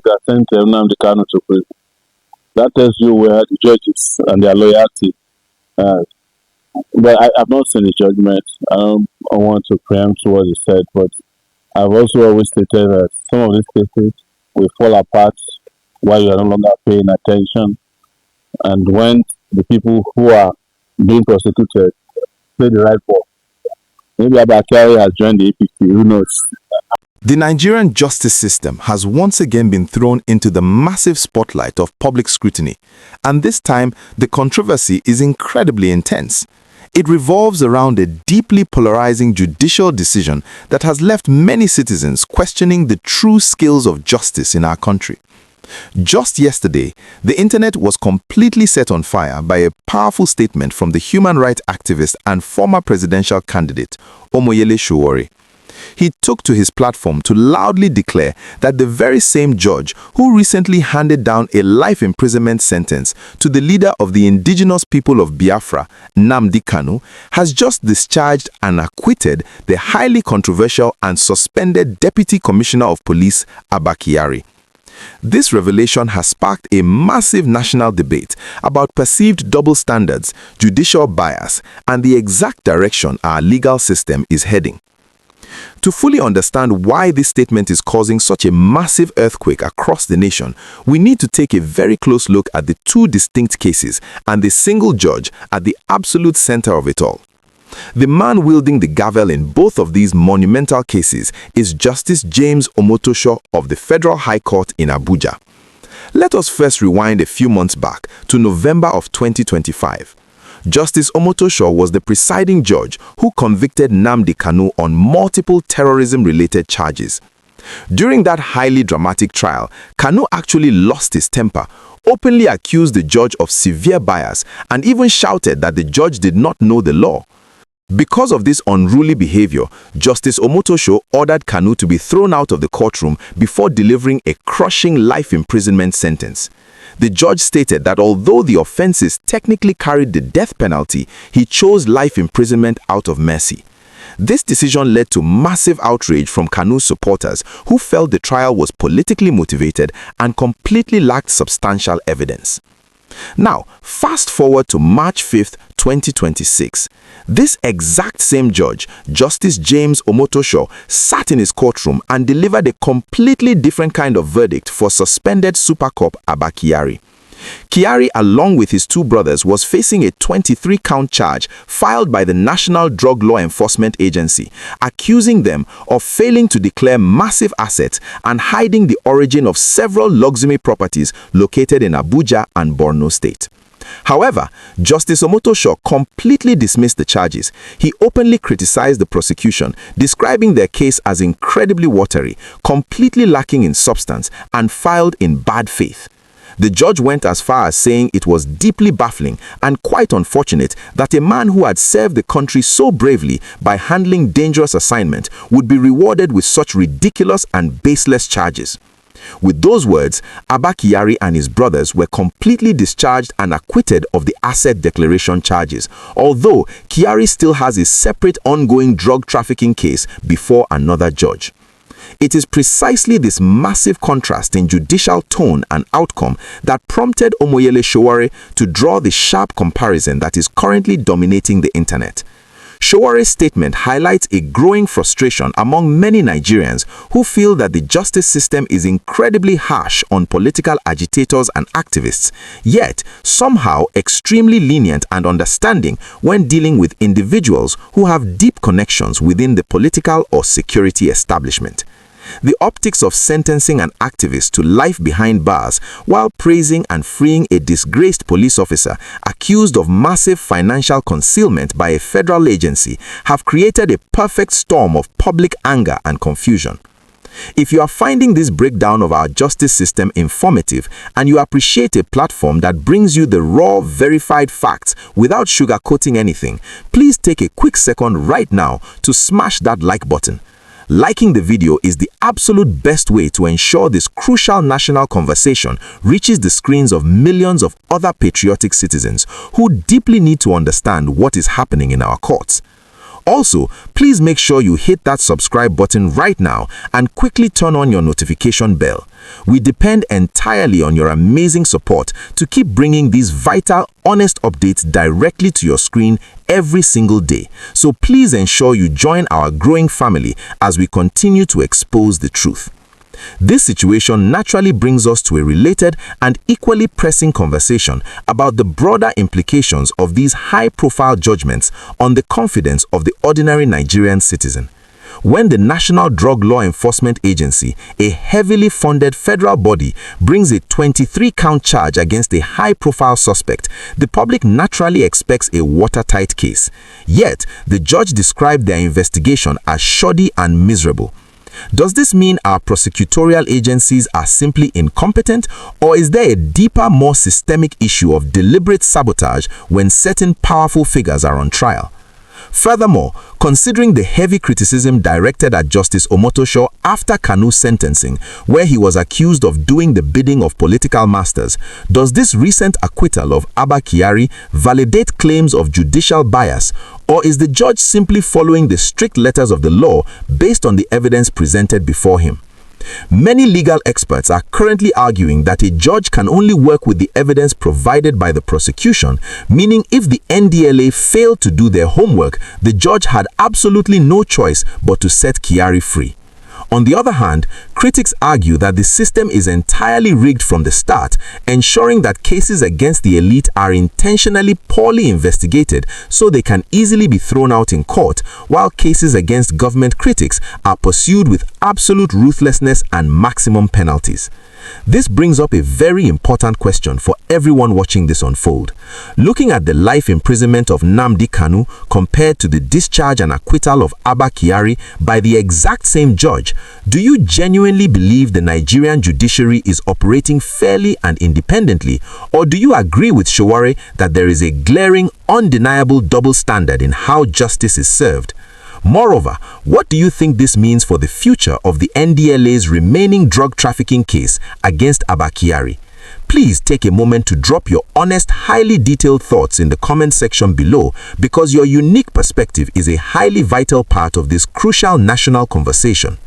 that sent Nnamdi Kanu to prison. That tells you where the judges and their loyalty. But I've not seen the judgment. I want to preempt what he said, but I've also always stated that some of these cases will fall apart while you are no longer paying attention. And when the people who are being prosecuted play the right ball, maybe Abba Kyari has joined the APC, who knows? The Nigerian justice system has once again been thrown into the massive spotlight of public scrutiny, and this time the controversy is incredibly intense. It revolves around a deeply polarizing judicial decision that has left many citizens questioning the true scales of justice in our country. Just yesterday, the internet was completely set on fire by a powerful statement from the human rights activist and former presidential candidate, Omoyele Sowore. He took to his platform to loudly declare that the very same judge who recently handed down a life imprisonment sentence to the leader of the indigenous people of Biafra, Nnamdi Kanu, has just discharged and acquitted the highly controversial and suspended Deputy Commissioner of Police, Abba Kyari. This revelation has sparked a massive national debate about perceived double standards, judicial bias, and the exact direction our legal system is heading. To fully understand why this statement is causing such a massive earthquake across the nation, we need to take a very close look at the two distinct cases and the single judge at the absolute center of it all. The man wielding the gavel in both of these monumental cases is Justice James Omotosho of the Federal High Court in Abuja. Let us first rewind a few months back to November of 2025. Justice Omotosho was the presiding judge who convicted Nnamdi Kanu on multiple terrorism-related charges. During that highly dramatic trial, Kanu actually lost his temper, openly accused the judge of severe bias, and even shouted that the judge did not know the law. Because of this unruly behavior, Justice Omotosho ordered Kanu to be thrown out of the courtroom before delivering a crushing life imprisonment sentence. The judge stated that although the offenses technically carried the death penalty, he chose life imprisonment out of mercy. This decision led to massive outrage from Kanu's supporters, who felt the trial was politically motivated and completely lacked substantial evidence. Now, fast forward to March 5th, 2026. This exact same judge, Justice James Omotosho, sat in his courtroom and delivered a completely different kind of verdict for suspended Super Cop Abba Kyari. Kyari, along with his two brothers, was facing a 23-count charge filed by the National Drug Law Enforcement Agency, accusing them of failing to declare massive assets and hiding the origin of several luxury properties located in Abuja and Borno State. However, Justice Omotosho completely dismissed the charges. He openly criticized the prosecution, describing their case as incredibly watery, completely lacking in substance, and filed in bad faith. The judge went as far as saying it was deeply baffling and quite unfortunate that a man who had served the country so bravely by handling dangerous assignment would be rewarded with such ridiculous and baseless charges. With those words, Abba Kyari and his brothers were completely discharged and acquitted of the asset declaration charges, although Kyari still has a separate ongoing drug trafficking case before another judge. It is precisely this massive contrast in judicial tone and outcome that prompted Omoyele Sowore to draw the sharp comparison that is currently dominating the internet. Showore's statement highlights a growing frustration among many Nigerians who feel that the justice system is incredibly harsh on political agitators and activists, yet somehow extremely lenient and understanding when dealing with individuals who have deep connections within the political or security establishment. The optics of sentencing an activist to life behind bars while praising and freeing a disgraced police officer accused of massive financial concealment by a federal agency have created a perfect storm of public anger and confusion. If you are finding this breakdown of our justice system informative and you appreciate a platform that brings you the raw, verified facts without sugarcoating anything, please take a quick second right now to smash that like button. Liking the video is the absolute best way to ensure this crucial national conversation reaches the screens of millions of other patriotic citizens who deeply need to understand what is happening in our courts. Also, please make sure you hit that subscribe button right now and quickly turn on your notification bell. We depend entirely on your amazing support to keep bringing these vital, honest updates directly to your screen every single day. So please ensure you join our growing family as we continue to expose the truth. This situation naturally brings us to a related and equally pressing conversation about the broader implications of these high-profile judgments on the confidence of the ordinary Nigerian citizen. When the National Drug Law Enforcement Agency, a heavily funded federal body, brings a 23-count charge against a high-profile suspect, the public naturally expects a watertight case. Yet, the judge described their investigation as shoddy and miserable. Does this mean our prosecutorial agencies are simply incompetent, or is there a deeper, more systemic issue of deliberate sabotage when certain powerful figures are on trial? Furthermore, considering the heavy criticism directed at Justice Omotosho after Kanu's sentencing, where he was accused of doing the bidding of political masters, does this recent acquittal of Abba Kyari validate claims of judicial bias, or is the judge simply following the strict letters of the law based on the evidence presented before him? Many legal experts are currently arguing that a judge can only work with the evidence provided by the prosecution, meaning if the NDLEA failed to do their homework, the judge had absolutely no choice but to set Kyari free. On the other hand, critics argue that the system is entirely rigged from the start, ensuring that cases against the elite are intentionally poorly investigated so they can easily be thrown out in court, while cases against government critics are pursued with absolute ruthlessness and maximum penalties. This brings up a very important question for everyone watching this unfold. Looking at the life imprisonment of Nnamdi Kanu compared to the discharge and acquittal of Abba Kyari by the exact same judge, do you genuinely believe the Nigerian judiciary is operating fairly and independently, or do you agree with Sowore that there is a glaring, undeniable double standard in how justice is served? Moreover, what do you think this means for the future of the NDLEA's remaining drug trafficking case against Abba Kyari? Please take a moment to drop your honest, highly detailed thoughts in the comment section below, because your unique perspective is a highly vital part of this crucial national conversation.